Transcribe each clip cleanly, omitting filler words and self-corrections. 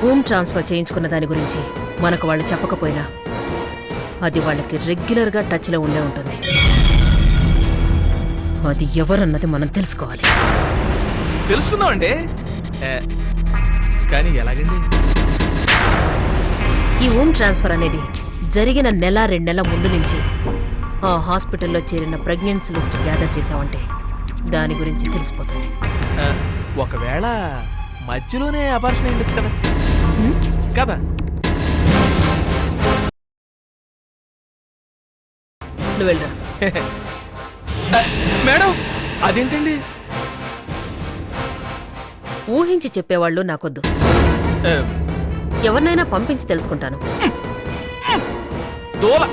Home transfer చేయించుకున్న దాని గురించి మనకు వాళ్ళు చెప్పకపోయినా అది వాళ్ళకి రెగ్యులర్గా టచ్లో ఉండే ఉంటుంది. అది ఎవరన్నది మనం తెలుసుకోవాలి. తెలుసుకుందామండి, కానీ ఎలాగండి? ఈ హోమ్ ట్రాన్స్ఫర్ అనేది జరిగిన నెల 2 నెలల ముందు నుంచి ఆ హాస్పిటల్లో చేరిన ప్రెగ్నెన్సీ లిస్ట్ గ్యాదర్ చేసామంటే దాని గురించి తెలిసిపోతుంది. ఒకవేళ మధ్యలోనే అబార్షన్ అయ్యొచ్చు కదా కదా? నువ్వు వెళ్ళరా. మేడం అదేంటండి? ఊహించి చెప్పేవాళ్ళు నాకొద్దు. ఎవరినైనా పంపించి తెలుసుకుంటాను. దూల,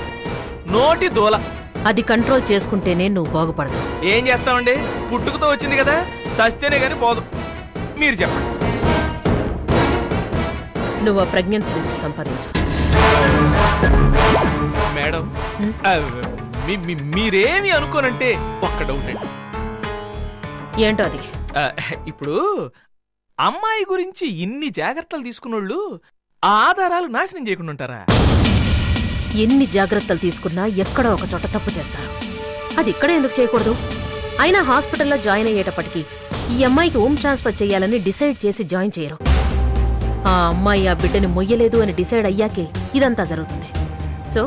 నోటి దూల. అది కంట్రోల్ చేసుకుంటేనే నువ్వు బాగుపడతావు. ఏం చేస్తామండి, పుట్టుకతో వచ్చింది కదా, చస్తేనే గాని పోదు. మీరు చెప్పండి. నువ్వు ఆ ప్రెగ్నెన్సీ లిస్ట్ సంపాదించు. మేడం మీరేమి అనుకోనంటే ఒక్క డౌట్ అండి. ఏంటో అది? ఇప్పుడు అమ్మాయి గురించి ఇన్ని జాగ్రత్తలు తీసుకున్నోళ్ళు ఆ ఆధారాలు నాశనం చేయకుండా ఉంటారా? ఎన్ని జాగ్రత్తలు తీసుకున్నా ఎక్కడో ఒక చోట తప్పు చేస్తారు. అది ఇక్కడ ఎందుకు చేయకూడదు? అయినా హాస్పిటల్లో జాయిన్ అయ్యేటప్పటికి ఈ అమ్మాయికి హోమ్ ట్రాన్స్ఫర్ చేయాలని డిసైడ్ చేసి జాయిన్ చేయరు. ఆ అమ్మాయి ఆ బిడ్డని మొయ్యలేదు అని డిసైడ్ అయ్యాకే ఇదంతా జరుగుతుంది. సో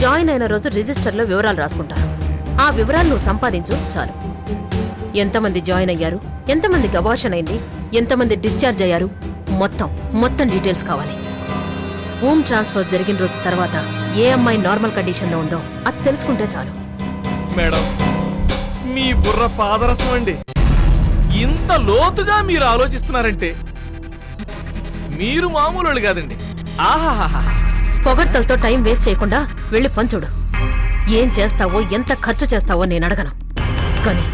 జాయిన్ అయిన రోజు రిజిస్టర్లో వివరాలు రాసుకుంటారు. ఆ వివరాలు నువ్వు సంపాదించు చాలు. ఎంతమంది జాయిన్ అయ్యారు, ఎంతమందికి అబార్షన్ అయింది, ఎంతమంది డిశ్చార్జ్ అయ్యారు, మొత్తం డీటెయిల్స్ కావాలి. హోమ్ ట్రాన్స్ఫర్ జరిగిన రోజు తర్వాత ఏ అమ్మాయి నార్మల్ కండిషన్లో ఉందో అది తెలుసుకుంటే చాలు. మేడం మీ బుర్ర పాదరసం అండి. ఇంత లోతుగా మీరు ఆలోచిస్తున్నారంటే మీరు మామూలు కాదండి. ఆహాహా. పొగడ్తలతో టైం వేస్ట్ చేయకుండా వెళ్ళి పంచుడు. ఏం చేస్తావో, ఎంత ఖర్చు చేస్తావో నేను అడగను, కానీ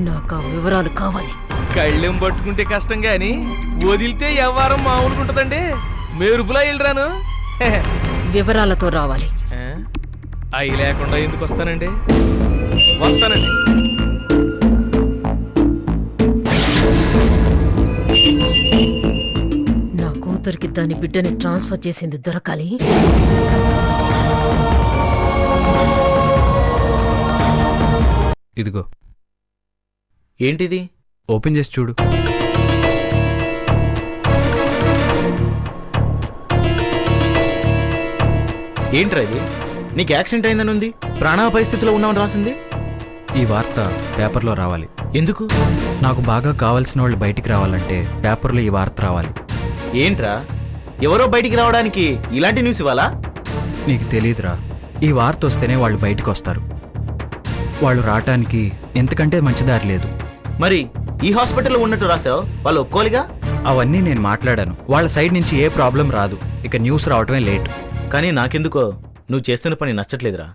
నాకు ఆ వివరాలు కావాలి. కళ్ళెం పట్టుకుంటే కష్టం గాని వదిలితే వ్యవహారం మామూలుగుంటదండి. మెరుపులా వెళ్ళరాను. వివరాలతో రావాలి. అయి లేకుండా ఎందుకు వస్తానండి? వస్తానండి. నా కూతురికి దాని బిడ్డని ట్రాన్స్ఫర్ చేసింది దొరకాలి. ఇదిగో. ఏంటిది? ఓపెన్ చేసి చూడు. ఏంట్రా ఇది? నీకు యాక్సిడెంట్ అయిందని ఉంది, ప్రాణాపాయ పరిస్థితిలో ఉన్నామని రాసింది. ఈ వార్త పేపర్లో రావాలి. ఎందుకు? నాకు బాగా కావాల్సిన వాళ్ళు బయటికి రావాలంటే పేపర్లో ఈ వార్త రావాలి. ఏంట్రా, ఎవరో బయటికి రావడానికి ఇలాంటి న్యూస్ ఇవ్వాలా? నీకు తెలీదురా, ఈ వార్త వస్తేనే వాళ్ళు బయటికి వస్తారు. వాళ్ళు రావటానికి ఎంతకంటే మంచి దారి లేదు. మరి ఈ హాస్పిటల్లో ఉన్నట్టు రాసావు, వాళ్ళు ఒక్కోలిగా? అవన్నీ నేను మాట్లాడాను. వాళ్ళ సైడ్ నుంచి ఏ ప్రాబ్లం రాదు. ఇక న్యూస్ రావటమే లేట్. కానీ నాకెందుకో నువ్వు చేస్తున్న పని నచ్చట్లేదురా.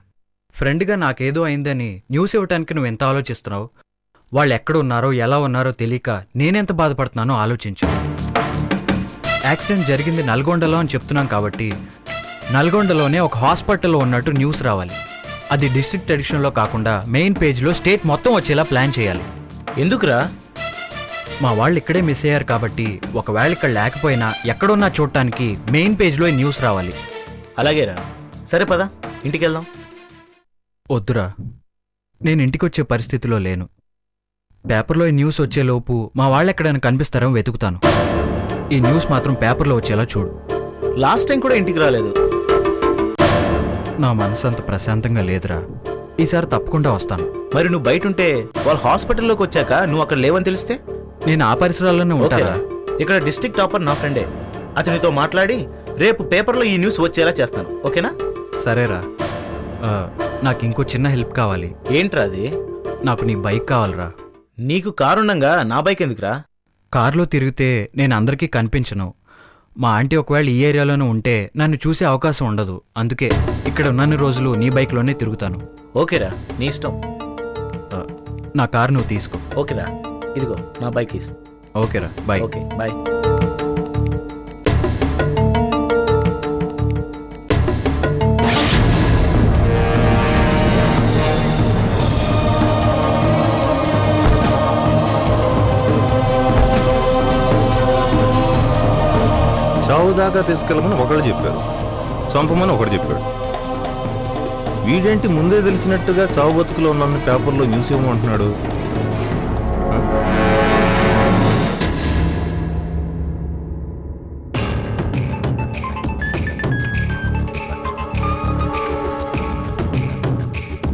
ఫ్రెండ్గా నాకేదో అయిందని న్యూస్ ఇవ్వటానికి నువ్వు ఎంత ఆలోచిస్తున్నావు? వాళ్ళు ఎక్కడున్నారో ఎలా ఉన్నారో తెలియక నేనెంత బాధపడుతున్నానో ఆలోచించు. యాక్సిడెంట్ జరిగింది నల్గొండలో అని చెప్తున్నాం కాబట్టి నల్గొండలోనే ఒక హాస్పిటల్లో ఉన్నట్టు న్యూస్ రావాలి. అది డిస్ట్రిక్ట్ ఎడిషన్లో కాకుండా మెయిన్ పేజ్లో స్టేట్ మొత్తం వచ్చేలా ప్లాన్ చేయాలి. ఎందుకురా? మా వాళ్ళు ఇక్కడే మిస్ అయ్యారు కాబట్టి ఒకవేళ ఇక్కడ లేకపోయినా ఎక్కడున్నా చూడటానికి మెయిన్ పేజ్లో ఈ న్యూస్ రావాలి. అలాగేరా, సరే పద ఇంటికి వెళ్దాం. వద్దురా, నేను ఇంటికొచ్చే పరిస్థితిలో లేను. పేపర్లో ఈ న్యూస్ వచ్చేలోపు మా వాళ్ళు ఎక్కడైనా కనిపిస్తారో వెతుకుతాను. ఈ న్యూస్ మాత్రం పేపర్లో వచ్చేలా చూడు. లాస్ట్ టైం కూడా ఇంటికి రాలేదు. నా మనసు అంత ప్రశాంతంగా లేదురా. ఈసారి తప్పకుండా వస్తాను. మరి నువ్వు బయట ఉంటే వాళ్ళు హాస్పిటల్లోకి వచ్చాక నువ్వు అక్కడ లేవని తెలిస్తే? నేను ఆ పరిసరాల్లోనే ఉంటారా? ఇక్కడ డిస్ట్రిక్ట్ టాపర్ నా ఫ్రెండే, అతనితో మాట్లాడి రేపు పేపర్లో ఈ న్యూస్ వచ్చేలా చేస్తాను. ఓకేనా? సరేరా. నాకు ఇంకో చిన్న హెల్ప్ కావాలి. ఏంట్రా అది? నాకు నీ బైక్ కావాలరా. నీకు కారుండగా నా బైక్ ఎందుకురా? కారులో తిరిగితే నేను అందరికీ కనిపించను. మా ఆంటీ ఒకవేళ ఈ ఏరియాలోనే ఉంటే నన్ను చూసే అవకాశం ఉండదు. అందుకే ఇక్కడ ఉన్నన్ని రోజులు నీ బైక్లోనే తిరుగుతాను. ఓకేరా, నీ ఇష్టం. నా కారు నువ్వు తీసుకో. ఓకేరా, ఇదిగో నా బైక్. ఓకేరా, బాయ్. Okay, bye. దాకా తీసుకెళ్ళమని ఒకళ్ళు చెప్పారు, చంపమని ఒకడు చెప్పాడు. వీడేంటి ముందే తెలిసినట్టుగా చావు బతుకులో ఉన్న పేపర్లో న్యూస్ ఇవ్వమంటున్నాడు?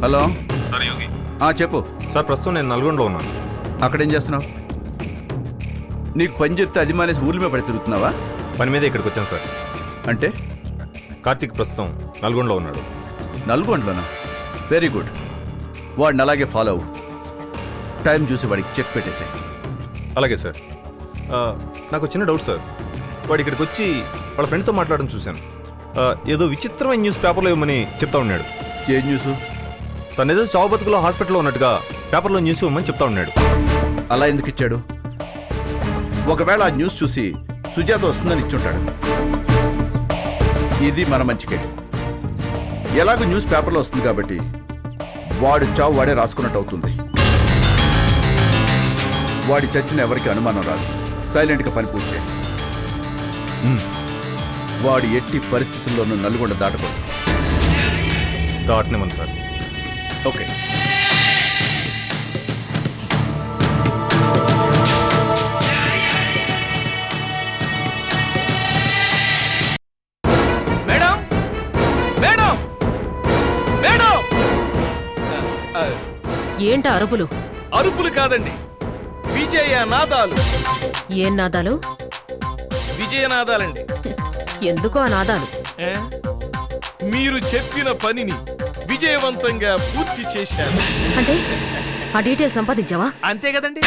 హలో సార్ యోగి. చెప్పు. సార్ ప్రస్తుతం నేను నల్గొండలో ఉన్నాను. అక్కడేం చేస్తున్నావు? నీకు పని చెప్తే అది మానేసి ఊర్ల మీద పడి తిరుగుతున్నావా? పని మీద ఇక్కడికి వచ్చాను సార్. అంటే కార్తీక్ ప్రస్తుతం నల్గొండలో ఉన్నాడు. నల్గొండలోనా? Very good. వాడిని అలాగే ఫాలో అవ్వు. టైం చూసి వాడికి చెక్ పెట్టేసాయి. అలాగే సార్. నాకు చిన్న డౌట్ సార్. వాడు ఇక్కడికి వచ్చి వాళ్ళ ఫ్రెండ్తో మాట్లాడడం చూశాను. ఏదో విచిత్రమైన న్యూస్ పేపర్లో ఇవ్వమని చెప్తా ఉన్నాడు. ఏ న్యూస్? తను ఏదో చావు బతుకులో హాస్పిటల్లో ఉన్నట్టుగా పేపర్లో న్యూస్ ఇవ్వమని చెప్తా ఉన్నాడు. అలా ఎందుకు ఇచ్చాడు? ఒకవేళ ఆ న్యూస్ చూసి సుజాత వస్తుందని ఇచ్చుంటాడు. ఇది మన మంచికే. ఎలాగో న్యూస్ పేపర్లో వస్తుంది కాబట్టి వాడు చావు వాడే రాసుకున్నట్టు అవుతుంది. వాడి చచ్చిన ఎవరికి అనుమానం రాదు. సైలెంట్గా పని పూర్తి చేయి. వాడు ఎట్టి పరిస్థితుల్లోనూ నల్గొండ దాటకూడదు. దాటనేమని sir. Okay. Madam madam madam ఏంట అరుపులు? అరుపులు కాదండి, విజయ నాదాలు. ఏం నాదాలు? విజయనాదాలండి. ఎందుకో ఆ నాదాలు? ఏ? మీరు చెప్పిన పనిని విజయవంతంగా పూర్తి చేశాను. అంటే ఆ డీటెయిల్స్ సంపాదించావా? అంతే కదండి.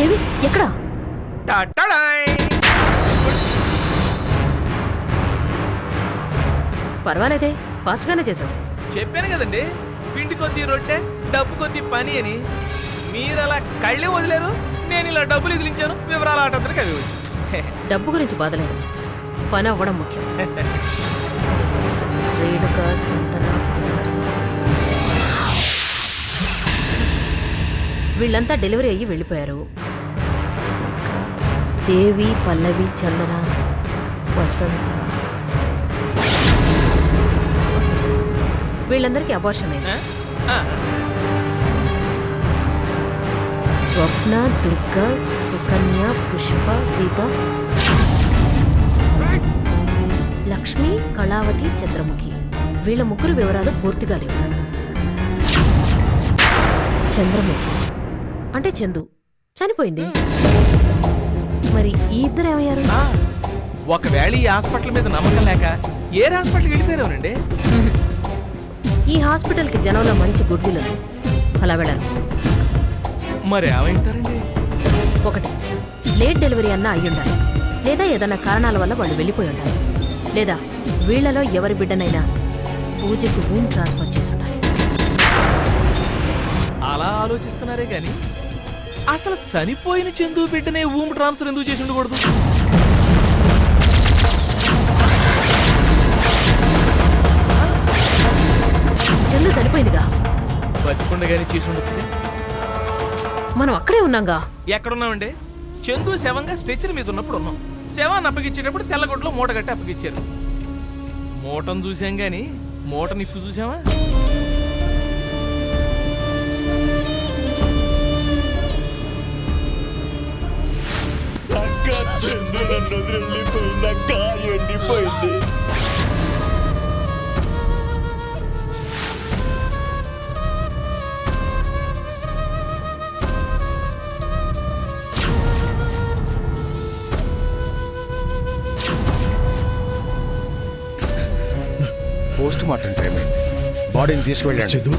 ఏవి? ఎక్కడా? టటడాయ్. పర్వాలేదే, ఫాస్ట్ గానే చేసావు. చెప్పాను కదండి, పిండి కొద్ది రొట్టె డబ్బు కొద్ది పని అని. మీరు అలా కళ్ళే వదిలేరు, నేను ఇలా డబ్బులు ఎదిలించాను. వివరాలు ఆటంతరికి అవి వచ్చు. డబ్బు గురించి బాధలేదు, పని అవ్వడం ముఖ్యం. రేణుక, స్పందన, కుమారి వీళ్ళంతా డెలివరీ అయ్యి వెళ్ళిపోయారు. ఇంకా దేవి, పల్లవి, చందన, వసంత వీళ్ళందరికీ అబార్షన్ అయింది. స్వప్న, దుర్గ, సుకన్య, పుష్ప, సీత, లక్ష్మి, కళావతి, చంద్రముఖి వీళ్ళ ముగ్గురు వివరాలు పూర్తిగా లేవు. చంద్రముఖి అంటే చందు చనిపోయింది. మరి ఈ ఇద్దరు ఏమయ్యారు? ఒకవేళ ఈ హాస్పిటల్ మీద నమ్మకం లేక ఏ హాస్పిటల్కి వెళ్ళిపోయావునండి? ఈ హాస్పిటల్కి జనంలో మంచి గుడ్ విల్ ఉంది, అలా వెళ్ళారు. మరి ఏమైంటారండి? ఒకటి, లేట్ డెలివరీ అన్నా అయ్యుండాలి, లేదా ఏదన్నా కారణాల వల్ల వాళ్ళు వెళ్ళిపోయి ఉండాలి, లేదా వీళ్లలో ఎవరి బిడ్డనైనా పూజకు హోమ్ ట్రాన్స్ఫర్ చేసి ఉండాలి. అలా ఆలోచిస్తున్నారే గాని అసలు చనిపోయిన చందు బిడ్డనే ఊమ్ ట్రాన్స్ఫర్ ఎందుకు చేసి ఉండకూడదు? చందు చనిపోయిందిగా, బతికుండగానే చేసి ఉండొచ్చుగా. మనం అక్కడే ఉన్నాంగా. ఎక్కడున్నామండి? చందు శవంగా స్ట్రెచర్ మీద ఉన్నప్పుడు ఉన్నాం. శవాన్ని అప్పగించేటప్పుడు తెల్లగొడ్లో మూట కట్టి అప్పగించారు. మూటను చూసాం గాని మూట నిప్పు చూసామా? పోస్ట్ మార్టం టైం అయింది. బాడీని తీసుకువెళ్ళండి. చదువు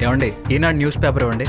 ఏమండి, ఈనాడు న్యూస్ పేపర్ ఇవ్వండి.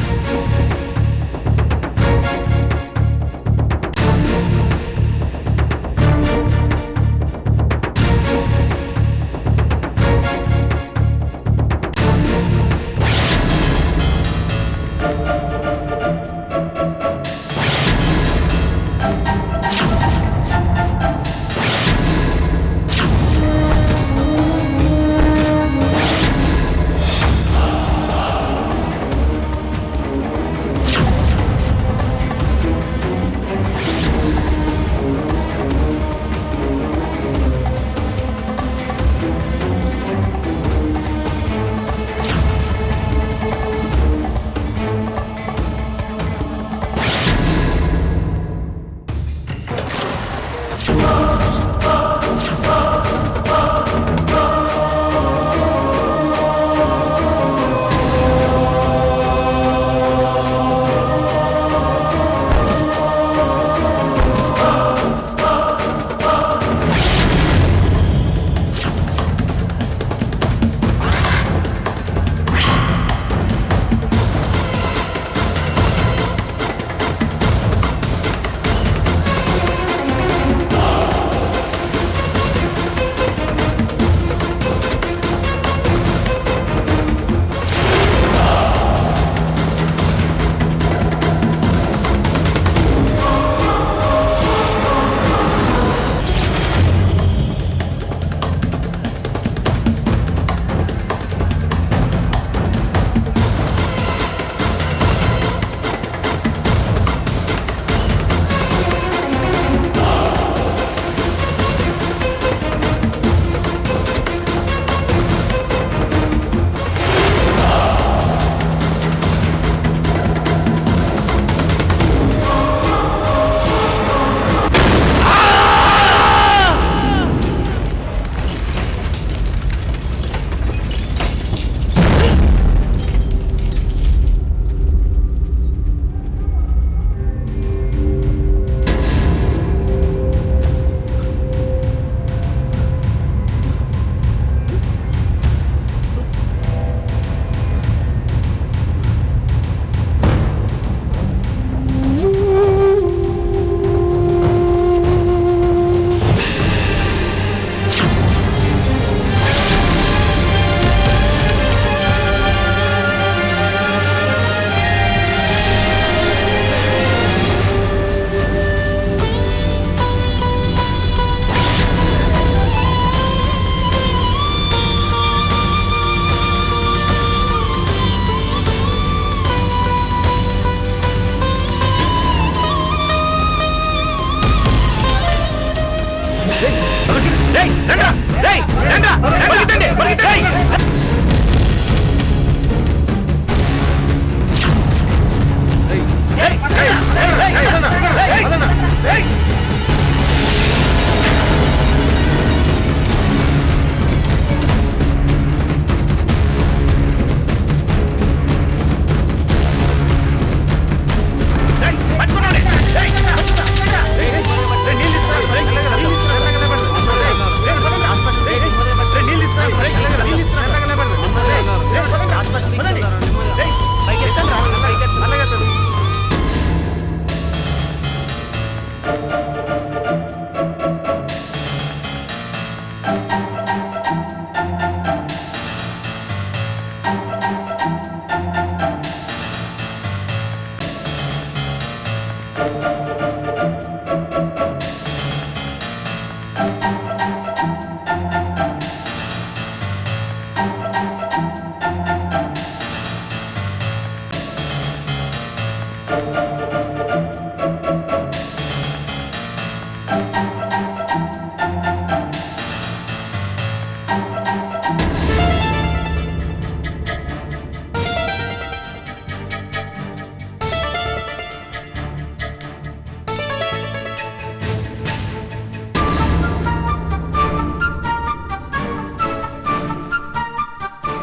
రేయ్, రండ్రా, రేయ్, రండ్రా, పరిగెత్తండి, పరిగెత్తండి. రేయ్, రేయ్, రేయ్, రేయ్, రేయ్.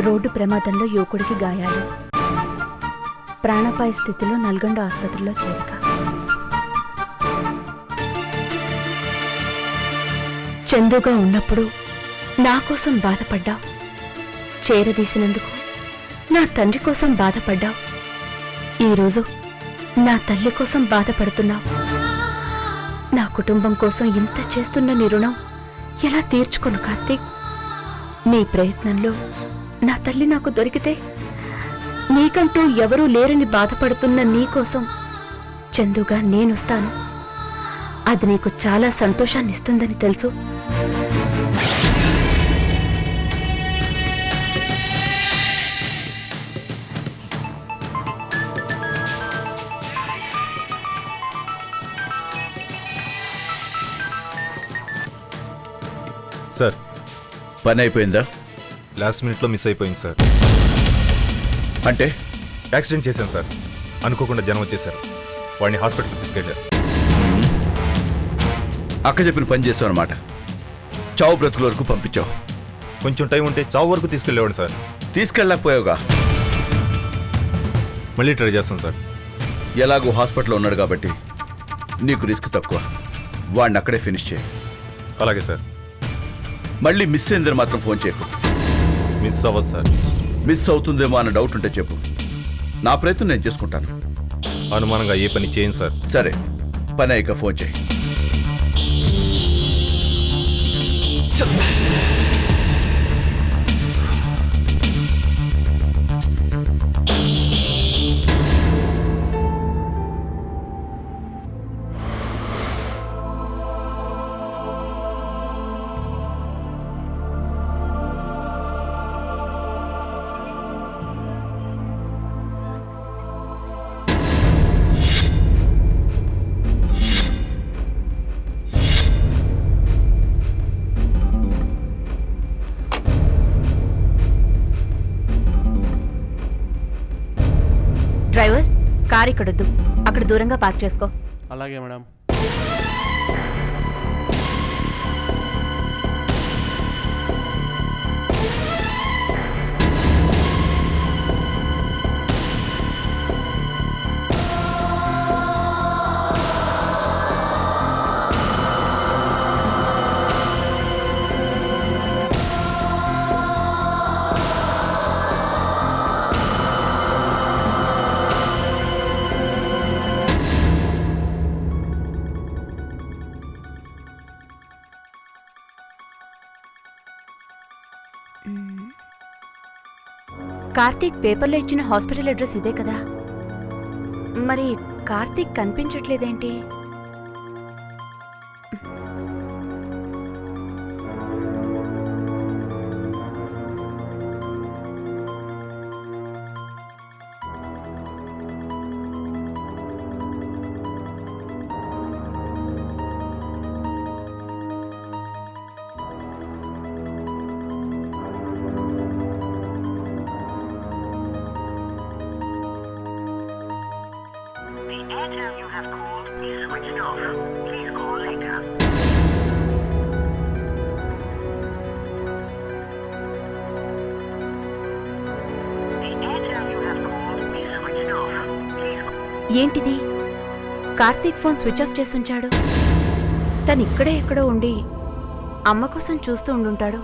రోడ్డు ప్రమాదంలో యువకుడికి గాయాలు, ప్రాణాపాయ స్థితిలో నల్గొండ ఆసుపత్రిలో చేరిక. చందుగా ఉన్నప్పుడు నా కోసం బాధపడ్డావు, చేరదీసినందుకు నా తండ్రి కోసం బాధపడ్డావు. ఈరోజు నా తల్లి కోసం బాధపడుతున్నావు. నా కుటుంబం కోసం ఇంత చేస్తున్న నీ రుణం ఎలా తీర్చుకొను కార్తీక్? నీ ప్రయత్నంలో నా తల్లి నాకు దొరికితే నీకంటూ ఎవరూ లేరని బాధపడుతున్న నీకోసం చందుగా నేనొస్తాను. అది నీకు చాలా సంతోషాన్నిస్తుందని తెలుసు. సార్, పని అయిపోయిందా? లాస్ట్ మినిట్లో మిస్ అయిపోయింది సార్. అంటే యాక్సిడెంట్ చేశాను సార్. అనుకోకుండా జనం వచ్చేసారు. వాడిని హాస్పిటల్కి తీసుకెళ్ళారు. అక్క చెప్పిన పని చేసావు అనమాట. చావు బ్రతుకుల వరకు పంపించావు. కొంచెం టైం ఉంటే చావు వరకు తీసుకెళ్ళేవాడు సార్. తీసుకెళ్ళకపోయావుగా. మళ్ళీ ట్రై చేస్తాను సార్. ఎలాగో హాస్పిటల్లో ఉన్నాడు కాబట్టి నీకు రిస్క్ తక్కువ. వాడిని అక్కడే ఫినిష్ చేయి. అలాగే సార్. మళ్ళీ మిస్ అయిందని మాత్రం ఫోన్ చేయకు. మిస్ అవ్వదు సార్. మిస్ అవుతుందేమో అన్న డౌట్ ఉంటే చెప్పు. నా ప్రయత్నం నేను చేసుకుంటాను. అనుమానంగా ఏ పని చేయను సార్. సరే, పని అయ్యాక ఫోన్ చేయి. డ్రైవర్, కార్ ఇక్కడొద్దు, అక్కడ దూరంగా పార్క్ చేసుకో. అలాగే మేడం. కార్తీక్ పేపర్లో ఇచ్చిన హాస్పిటల్ అడ్రస్ ఇదే కదా? మరి Karthik కనిపించట్లేదేంటి? Airtel you have called is switched off. Please call later. The Airtel you have called is switched off. Please ఏంటిది? కార్తీక్ ఫోన్ స్విచ్ ఆఫ్ చేసి ఉంచాడు. తను ఇక్కడే ఎక్కడో ఉండి అమ్మ కోసం చూస్తూ ఉండుంటాడు.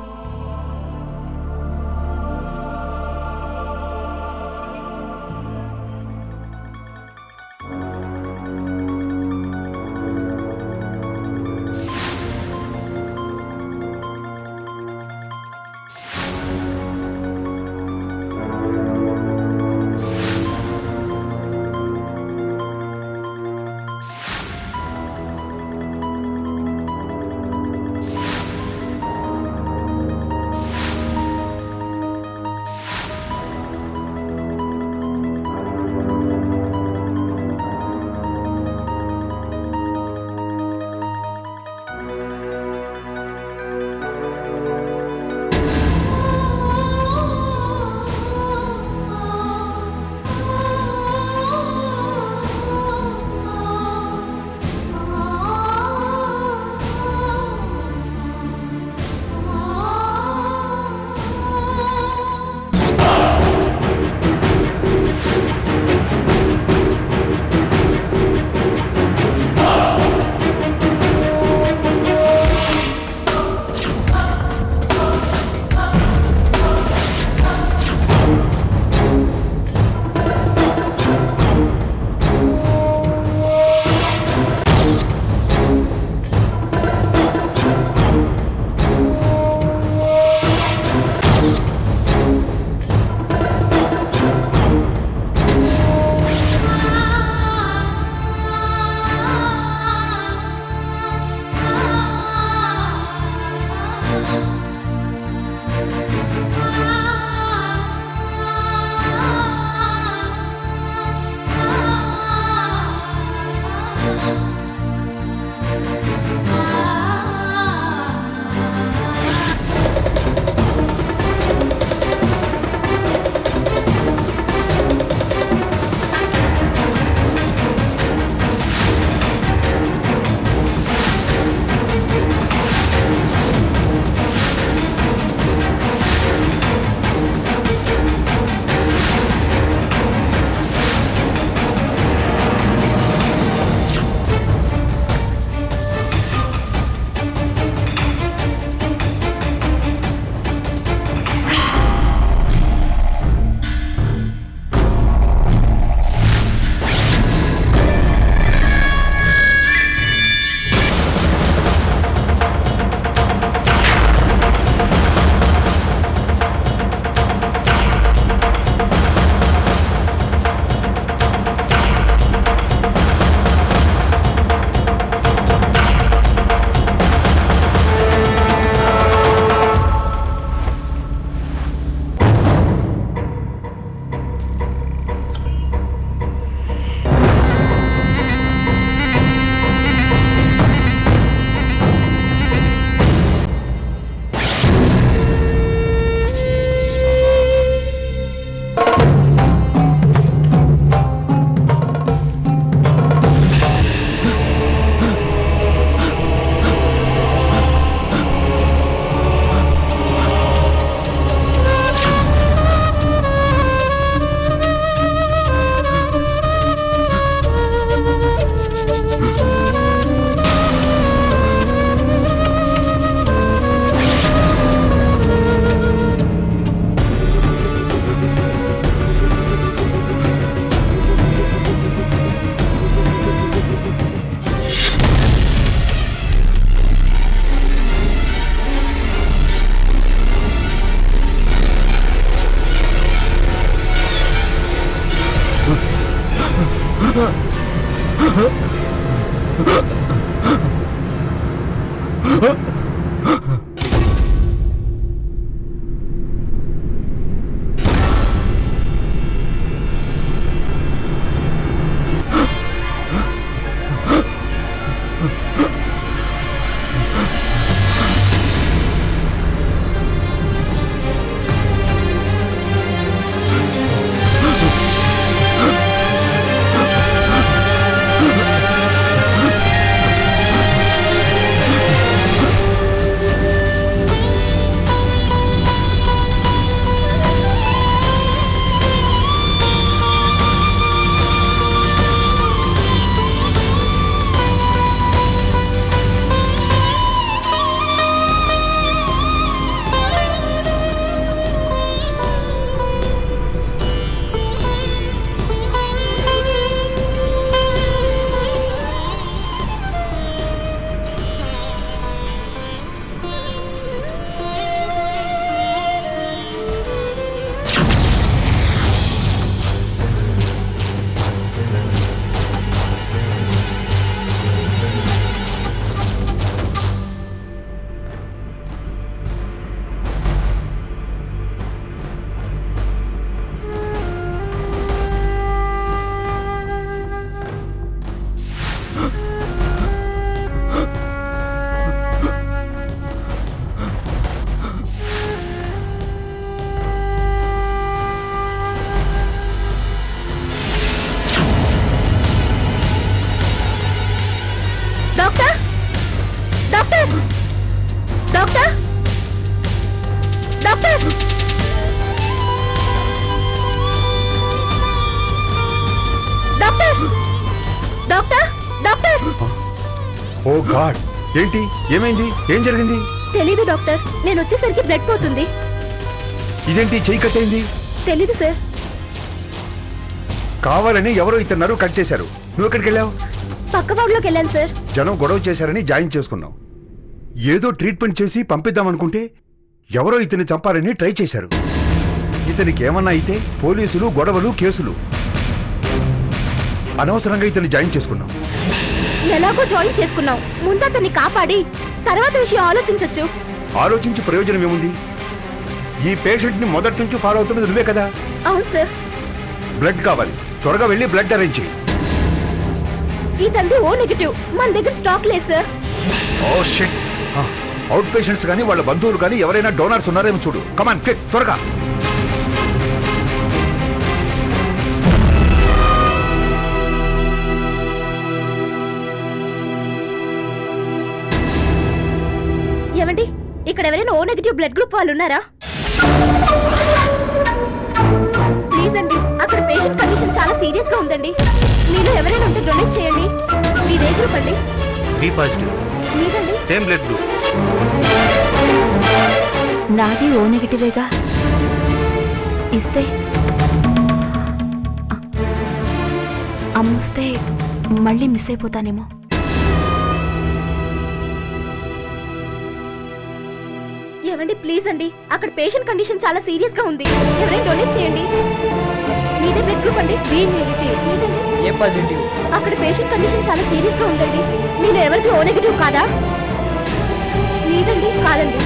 ఓ గాడ్, ఏంటి, ఏమైంది, ఏం జరిగింది? తెలీదు డాక్టర్, నేను వచ్చేసరికి బ్లడ్ పోతుంది. ఇదేంటి చెయ్యి కట్టయింది? తెలీదు సార్. కావాలని ఎవరో ఇతన్నారు కట్ చేశారు. నువ్వు ఎక్కడికి వెళ్ళావు? పక్క వార్డులోకి వెళ్ళాను సార్. జనం గొడవ చేశారని జాయిన్ చేసుకున్నావు. ఏదో ట్రీట్మెంట్ చేసి పంపిద్దామనుకుంటే ఎవరో ఇతన్ని చంపాలని ట్రై చేశారు. ఇతనికి ఏమన్నా అయితే పోలీసులు, గొడవలు, కేసులు. అనవసరంగా ఇతన్ని జాయిన్ చేసుకున్నావు. ఎలాగో జాయిన్ చేసుకున్నావు, ముందు అతన్ని కాపాడి తర్వాత విషయం ఆలోచించొచ్చు. ఆలోచించి ప్రయోజనం ఏముంది? ఈ పేషెంట్ ని మొదటి నుంచి ఫాలో అవుతున్నది నువ్వే కదా. అవును సార్. బ్లడ్ కావాలి, త్వరగా వెళ్ళి బ్లడ్ అరేంజ్ చేయి. ఇతంది ఓ నెగిటివ్, మన దగ్గర స్టాక్ లేదు sir. Oh shit. Out patients కానీ వాళ్ళ బంధువులు కానీ ఎవరైనా డోనర్స్ ఉన్నారేమో చూడు. కమాన్ క్విక్, త్వరగా. ఏమండి, ఇక్కడ ఎవరైనా ఓ నెగిటివ్ బ్లడ్ గ్రూప్ వాళ్ళు ఉన్నారా? ప్లీజ్ అండి, అక్కడ పేషెంట్ కండిషన్ చాలా సీరియస్ గా ఉందండి. మీలో ఎవరైనా ఉంటే డొనేట్ చేయండి. మీదే గ్రూప్ అండి? B positive. మీదండి? Same blood group. నాది ఓ నెగిటివేగా. ఇస్తే అమ్మొస్తే మళ్ళీ మిస్ అయిపోతానేమో. ఏమండి ప్లీజ్ అండి, అక్కడ పేషెంట్ కండిషన్ చాలా సీరియస్ గా ఉంది. ఎవరైనా డొనేట్ చేయండి. మీదే బ్లడ్ గ్రూప్ అండి? B negative. మీదండి? A positive. అక్కడ పేషెంట్ కండిషన్ చాలా సీరియస్ గా ఉందండి. మీలో ఎవరికి ఓ నెగిటివ్ కాదా? మీదండి? కాదండి.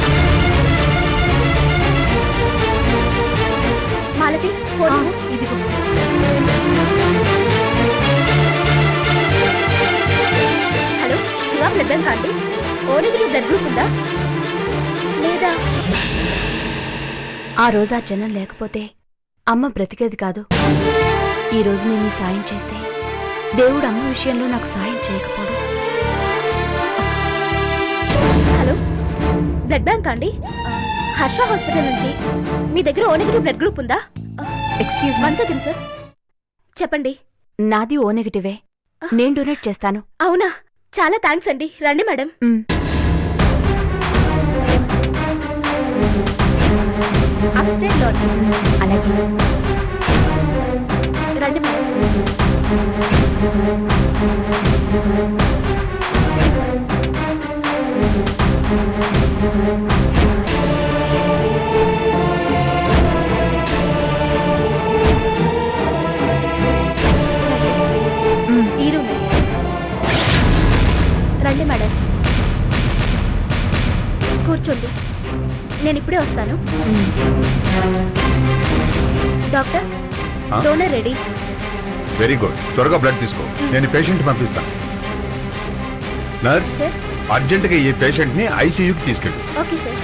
మాలతి ఫోన్ ఇదిగో. హలో, శివ బ్లడ్ బ్యాంక్ అండి. ఓ నెగిటివ్ బ్లడ్ గ్రూప్ ఉందా లేదా? ఆ రోజు ఆ జనం లేకపోతే అమ్మ బ్రతికేది కాదు. ఈ రోజు నేను సాయం చేస్తే దేవుడు అమ్మ విషయంలో నాకు సాయం చేయకపోడు. హలో, బ్లడ్ బ్యాంక్ అండి. హర్ష హాస్పిటల్ నుంచి. మీ దగ్గర ఓ నెగిటివ్ బ్లడ్ గ్రూప్ ఉందా? Excuse 1 second sir. చెప్పండి. నాది ఓ నెగిటివే, నేను డొనేట్ చేస్తాను. అవునా, చాలా థ్యాంక్స్ అండి. రండి మేడం. అప్స్టేర్ లో. అలాగే రండి మేడం. ఈ రూమ్. రండి మేడం, కూర్చోండి. నేను ఇప్పుడే వస్తాను. Doctor, donor ready. Very good, త్వరగా బ్లడ్ తీసుకో. నేను పేషెంట్ పంపిస్తాను. నర్స్, అర్జెంటుగా ఈ పేషెంట్ ని ఐసీయూకి తీసుకెళ్ళు. Okay sir.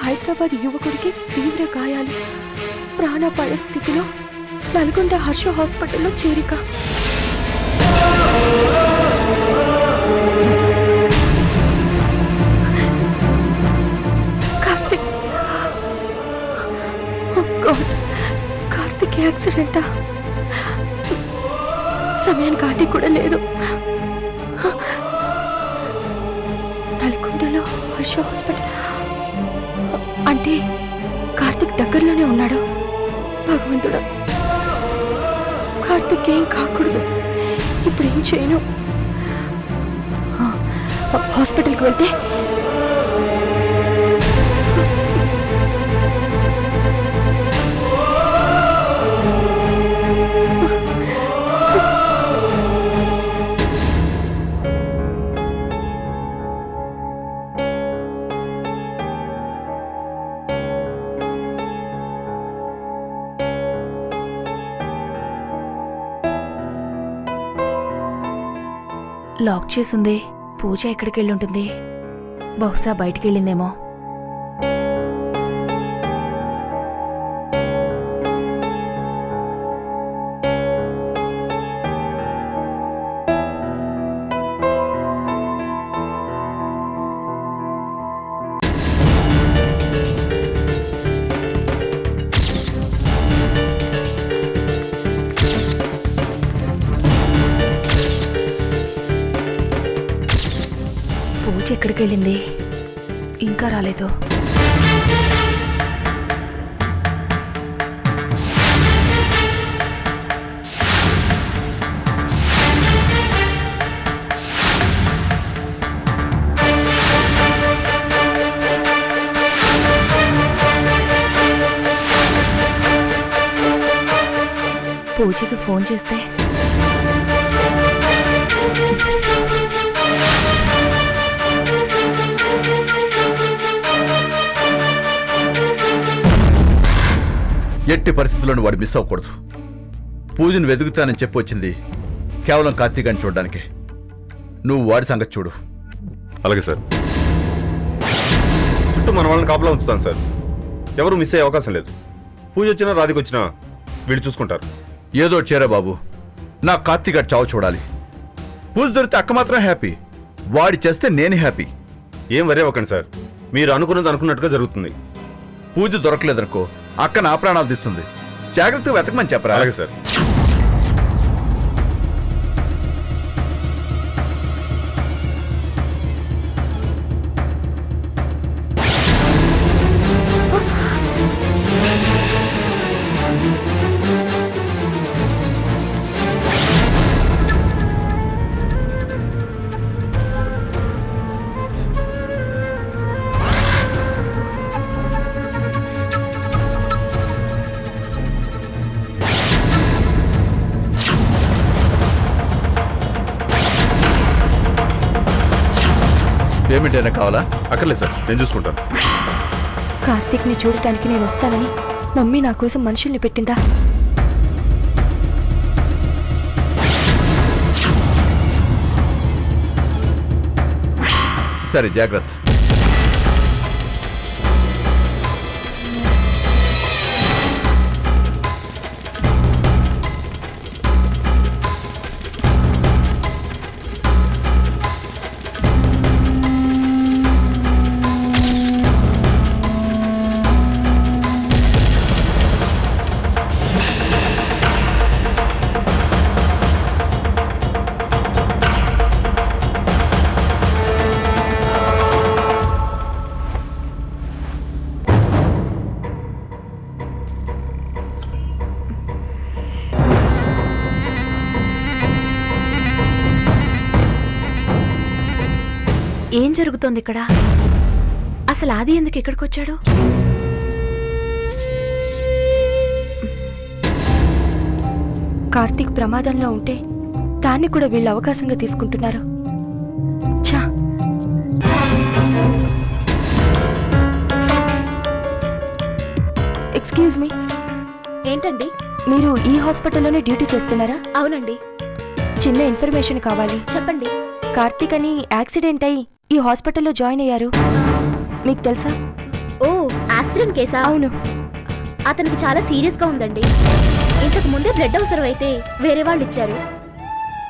హైదరాబాద్ యువకుడికి తీవ్ర గాయాలు, ప్రాణాపాయ స్థితిలో నల్గొండ హర్ష హాస్పిటల్లో చేరిక. కార్తికేయ యాక్సిడెంటా? సమయానికి ఆటి కూడా లేదు. నల్గొండలో హర్ష హాస్పిటల్ అంటే కార్తిక్ దగ్గరలోనే ఉన్నాడు. భగవంతుడా, కార్తిక్ ఏం కాకూడదు. ఇప్పుడు ఏం చేయను? హాస్పిటల్కి వెళ్తే లాక్ చేసుంది. పూజ ఎక్కడికి వెళ్ళుంటుంది? బహుశా బయటికి వెళ్ళిందేమో. పూజ ఎక్కడికి వెళ్ళింది? ఇంకా రాలేదు. పూజకి ఫోన్ చేస్తే ఎట్టి పరిస్థితుల్లోనూ వాడు మిస్ అవ్వకూడదు. పూజను వెతుకుతానని చెప్పి వచ్చింది కేవలం కార్తీకాన్ని చూడడానికి. నువ్వు వాడి సంగతి చూడు. అలాగే సార్. చుట్టూ మన వాళ్ళని కాపలా ఉంచుతాను సార్. ఎవరు మిస్ అయ్యే అవకాశం లేదు. పూజ వచ్చినా రాధికి వచ్చినా వీళ్ళు చూసుకుంటారు. ఏదో చేరా బాబు, నా కార్తీక్ గారి చావు చూడాలి. పూజ దొరికితే అక్క మాత్రం హ్యాపీ, వాడి చేస్తే నేను హ్యాపీ. ఏం వరే అవ్వకండి సార్. మీరు అనుకున్నది అనుకున్నట్టుగా జరుగుతుంది. పూజ దొరకలేదనుకో అక్క నా ప్రాణాలు తీస్తుంది. జాగ్రత్తగా వెతకమని చెప్పరా? అలాగే సార్. పేమెంట్ అయినా కావాలా? అక్కర్లేదు సార్, నేను చూసుకుంటాను. కార్తిక్ ని చూడటానికి నేను వస్తానని మమ్మీ నా కోసం మనుషుల్ని పెట్టిందా? సరే జాగ్రత్త. ఏం జరుగుతోంది ఇక్కడ? అసలు ఆది ఎందుకు ఇక్కడికి వచ్చాడు? కార్తీక్ ప్రమాదంలో ఉంటే దాన్ని కూడా వీళ్ళు అవకాశంగా తీసుకుంటున్నారు. ఛా! Excuse me. ఏంటండి? మీరు ఈ హాస్పిటల్లోనే డ్యూటీ చేస్తున్నారా? అవునండి. చిన్న ఇన్ఫర్మేషన్ కావాలి. చెప్పండి. కార్తీక్ అని యాక్సిడెంట్ అయి ఈ హాస్పిటల్లో జాయిన్ అయ్యారు. మీకు తెలుసా? ఓ, యాక్సిడెంట్ కేసా? అవును. అతనికి చాలా సీరియస్ గా ఉందండి. ఇంతకు ముందే బ్లడ్ అవసరం అయితే వేరే వాళ్ళు ఇచ్చారు.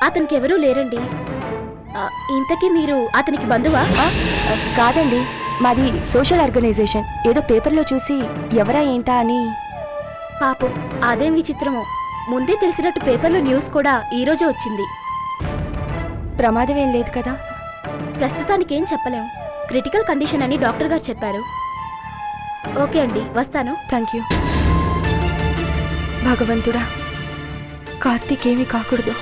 అతనికి ఎవరూ లేరండి. ఇంతకీ మీరు అతనికి బంధువా? కాదండి, మాది సోషల్ ఆర్గనైజేషన్. ఏదో పేపర్లో చూసి ఎవరా ఏంటా అని. పాపం అదేం విచిత్రమో, ముందే తెలిసినట్టు పేపర్లో న్యూస్ కూడా ఈ రోజే వచ్చింది. ప్రమాదం ఏం లేదు కదా? ప్రస్తుతానికి ఏం చెప్పలేం. క్రిటికల్ కండిషన్ అని డాక్టర్ గారు చెప్పారు. ఓకే అండి, వస్తాను. Thank you. భగవంతుడా, కార్తీక్ ఏమీ కాకూడదు.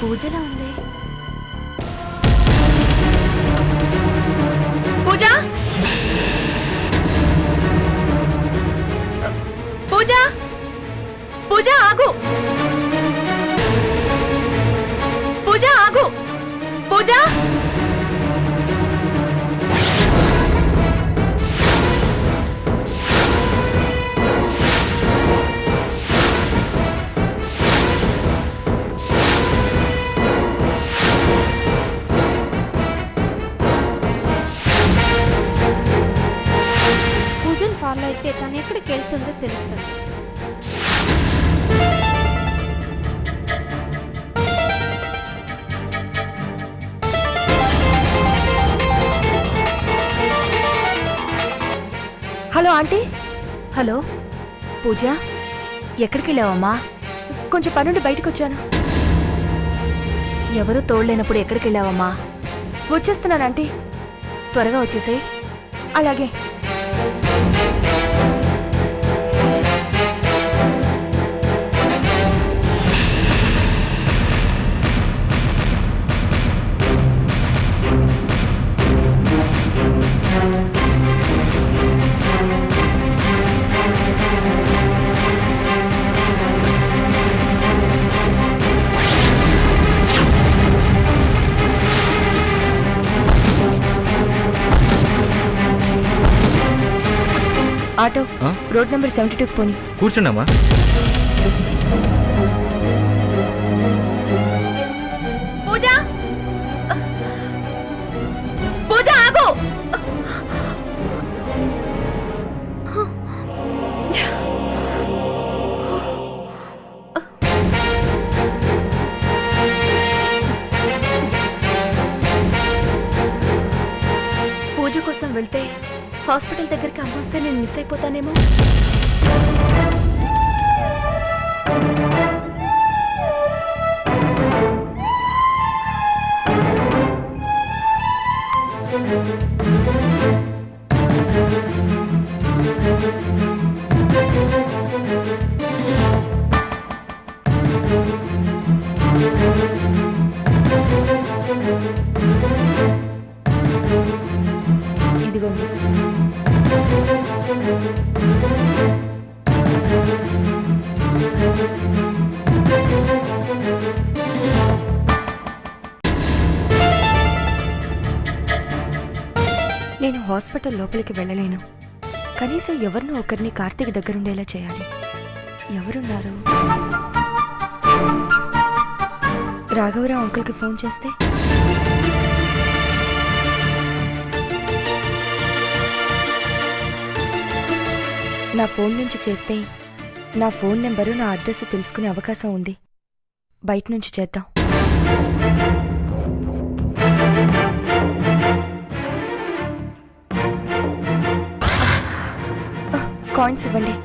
పూజలా ఉంది. పూజ, పూజ, పూజ ఆగు. పూజ ఆగు. పూజ, పూజను ఫాలో అయితే తను ఎక్కడికి వెళ్తుందో తెలుస్తుంది. Hello aunty. హలో పూజ, ఎక్కడికి వెళ్ళావమ్మా? కొంచెం పనుండి బయటకు వచ్చాను. ఎవరు తోడలేనప్పుడు ఎక్కడికి వెళ్ళావమ్మా? వచ్చేస్తున్నాను ఆంటీ. త్వరగా వచ్చేసేయ్. అలాగే. ఆటో రోడ్ నెంబర్ 72 పోనీ. కూర్చున్నామా? పూజ, పూజ ఆగు. పూజ కోసం వెళ్తే హాస్పిటల్ దగ్గరికి అమ్మొస్తే నేను మిస్ అయిపోతానేమో. ఇదిగోండి. నేను హాస్పిటల్ లోపలికి వెళ్ళలేను. కనీసం ఎవరినో ఒకరిని కార్తీక్ దగ్గరుండేలా చేయాలి. ఎవరున్నారు? రాఘవరావు అంకుల్కి ఫోన్ చేస్తే నా ఫోన్ నుంచి చేస్తే నా ఫోన్ నెంబరు, నా అడ్రస్ తెలుసుకునే అవకాశం ఉంది. బయట నుంచి చేద్దాం. కాయిన్స్ ఇవ్వండి.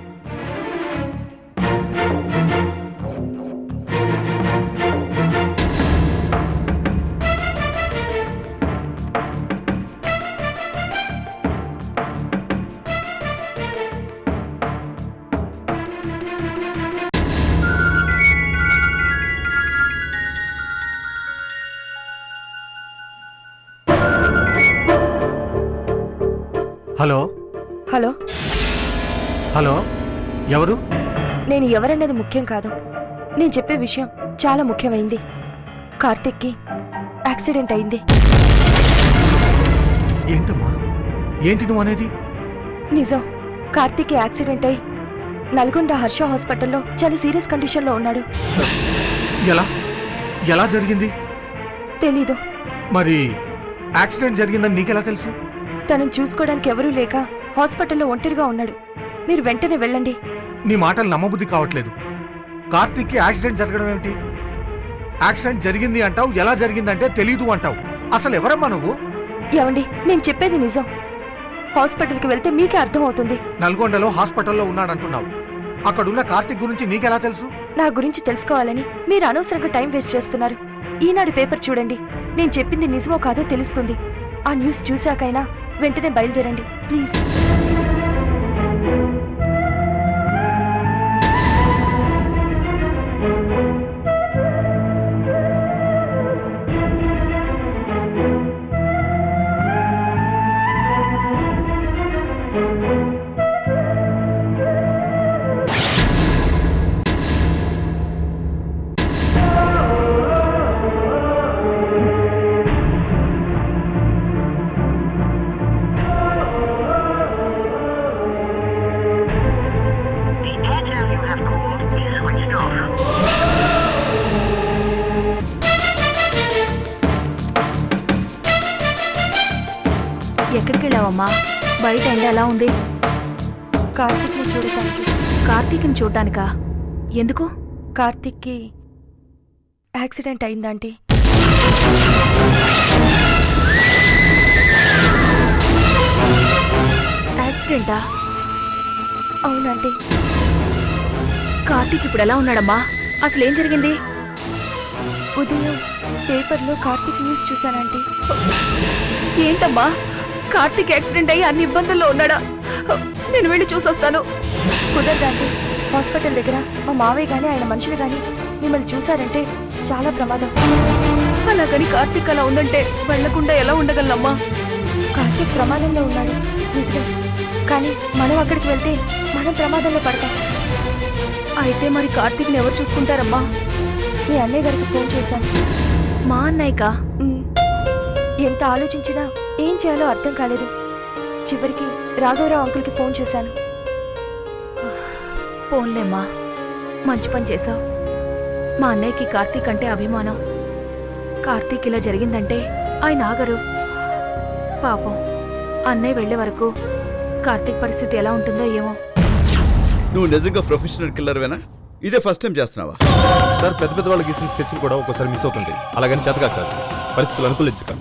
హలో హలో, హలో, ఎవరు? నేను ఎవరన్నది ముఖ్యం కాదు. నేను చెప్పే విషయం చాలా ముఖ్యమైంది. కార్తిక్కి యాక్సిడెంట్ అయింది. ఏంటమ్మా, ఏంటి నువ్వు అనేది? నిజం. కార్తిక్కి యాక్సిడెంట్ అయి నల్గొండ హర్ష హాస్పిటల్లో చాలా సీరియస్ కండిషన్లో ఉన్నాడు. ఎలా ఎలా జరిగింది? తెలీదు. మరి యాక్సిడెంట్ జరిగిందని నీకెలా తెలుసు? తనను చూసుకోవడానికి ఎవరూ లేక హాస్పిటల్లో ఒంటరిగా ఉన్నాడు. మీరు వెంటనే వెళ్ళండి. నీ మాటలు నమ్మబుద్ధి కావట్లేదు. కార్తీక్కి యాక్సిడెంట్ జరగడం ఏమిటి? యాక్సిడెంట్ జరిగింది అంటావు, ఎలా జరిగిందంటే తెలీదు అంటావు. అసలు ఎవరమ్మా నువ్వు? ఏమండి, నేను చెప్పేది నిజం. హాస్పిటల్కి వెళ్తే మీకే అర్థం అవుతుంది. నల్గొండలో హాస్పిటల్లో ఉన్నాడంటున్నావు. అక్కడున్న కార్తీక్ గురించి నీకెలా తెలుసు? నా గురించి తెలుసుకోవాలని మీరు అనవసరంగా టైం వేస్ట్ చేస్తున్నారు. ఈనాడు పేపర్ చూడండి. నేను చెప్పింది నిజమో కాదో తెలుస్తుంది. ఆ న్యూస్ చూశాకైనా వెంటనే బయలుదేరండి ప్లీజ్. ఎక్కడికి వెళ్ళావమ్మా? బయట ఎండ ఎలా ఉంది? కార్తీక్ని చూడటానికి. కార్తీక్ని చూడ్డానికా? ఎందుకు? కార్తీక్కి యాక్సిడెంట్ అయిందంటే. యాక్సిడెంటా? అవునండి. కార్తీక్ ఇప్పుడు ఎలా ఉన్నాడమ్మా? అసలు ఏం జరిగింది? ఉదయం పేపర్లో కార్తీక్ న్యూస్ చూశానంటే. ఏంటమ్మా, కార్తీక్ యాక్సిడెంట్ అయ్యి అన్ని ఇబ్బందుల్లో ఉన్నాడా? నేను వెళ్ళి చూసొస్తాను. కుదరదండి. హాస్పిటల్ దగ్గర మా మావయ్య కానీ ఆయన మనుషులు కానీ మిమ్మల్ని చూశారంటే చాలా ప్రమాదం. అలాగని కార్తీక్ అలా ఉందంటే వెళ్లకుండా ఎలా ఉండగలమ్మా? కార్తీక్ ప్రమాదంలో ఉన్నాడు నిజమే, కానీ మనం అక్కడికి వెళ్తే మనం ప్రమాదంలో పడతాం. అయితే మరి కార్తీక్ని ఎవరు చూసుకుంటారమ్మా? మీ అన్నయ్య గారికి ఫోన్ చేశాను. మా అన్నయ్యకా? ఎంత ఆలోచించినా ఏం చేయాలో అర్థం కాలేదు. చివరికి రాఘవరావు అంకుల్కి ఫోన్ చేశాను. ఫోన్లేమ్మా, మంచి పని చేశావు. మా అన్నయ్యకి కార్తీక్ అంటే అభిమానం. కార్తీక్ ఇలా జరిగిందంటే ఆయన ఆగరు. పాపం అన్నయ్య వెళ్లే వరకు కార్తీక్ పరిస్థితి ఎలా ఉంటుందో ఏమో. నువ్వు నిజంగా ప్రొఫెషనల్ కిల్లర్వేనా? ఇదే ఫస్ట్ టైం చేస్తున్నావా? సార్, పెద్ద పెద్ద వాళ్ళకి గీసిన స్కెచ్లు కూడా ఒక్కోసారి మిస్ అవుతుంది. అలాగని చేతగా కాదు, పరిస్థితులు అనుకూలించక.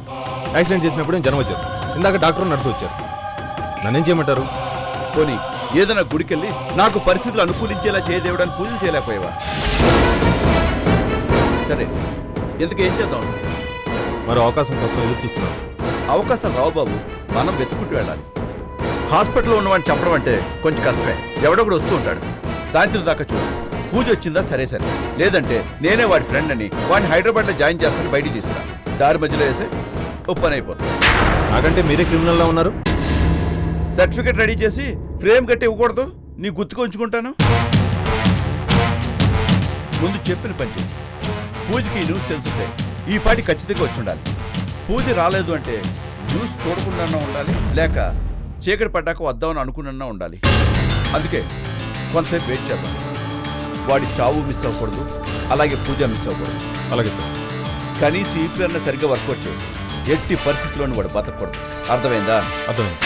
యాక్సిడెంట్ చేసినప్పుడు జనం వచ్చారు. ఇందాక డాక్టర్ నర్సు వచ్చారు. నన్నేం చేయమంటారు? పోనీ ఏదైనా గుడికెళ్ళి నాకు పరిస్థితులు అనుకూలించేలా చేయదేవడానికి పూజలు చేయలేకపోయావా? సరే, ఎందుకు ఏం చేద్దాం? మరో అవకాశం కోసం ఎదురు చూస్తున్నాను. అవకాశం రావు బాబు, మనం వెతుక్కుంటూ వెళ్ళాలి. హాస్పిటల్లో ఉన్నవాడిని చెప్పడం అంటే కొంచెం కష్టమే. ఎవడో కూడా వస్తూ ఉంటాడు. సాయంత్రం దాకా చూడు, పూజ వచ్చిందా సరే సరే, లేదంటే నేనే వాడి ఫ్రెండ్ అని వాడిని హైదరాబాద్లో జాయిన్ చేస్తాను బయటికి తీసుకురా. దారి మధ్యలో వేసే ఓ పని అయిపోతుంది. నాకంటే మీరే క్రిమినల్లా ఉన్నారు. సర్టిఫికెట్ రెడీ చేసి ఫ్రేమ్ కట్టి ఇవ్వకూడదు? నీ గుర్తుకు ఉంచుకుంటాను. ముందు చెప్పిన పని చేయి. పూజకి ఈ న్యూస్ తెలుసుంటే ఈ పాటి ఖచ్చితంగా వచ్చి ఉండాలి. పూజ రాలేదు అంటే న్యూస్ చూడకుండా ఉండాలి, లేక చీకటి పడ్డాక వద్దామని అనుకున్నా ఉండాలి. అందుకే కొంతసేపు వెయిట్ చేద్దాం. వాడి చావు మిస్ అవ్వకూడదు, అలాగే పూజ మిస్ అవ్వకూడదు. అలాగే సార్. కనీసం ఈ ప్లాన్ సరిగ్గా వర్కౌట్ చేసి ఎట్టి పరిస్థితుల్లోనూ వాడు బతకూడదు. అర్థమైందా? అర్థమైంది.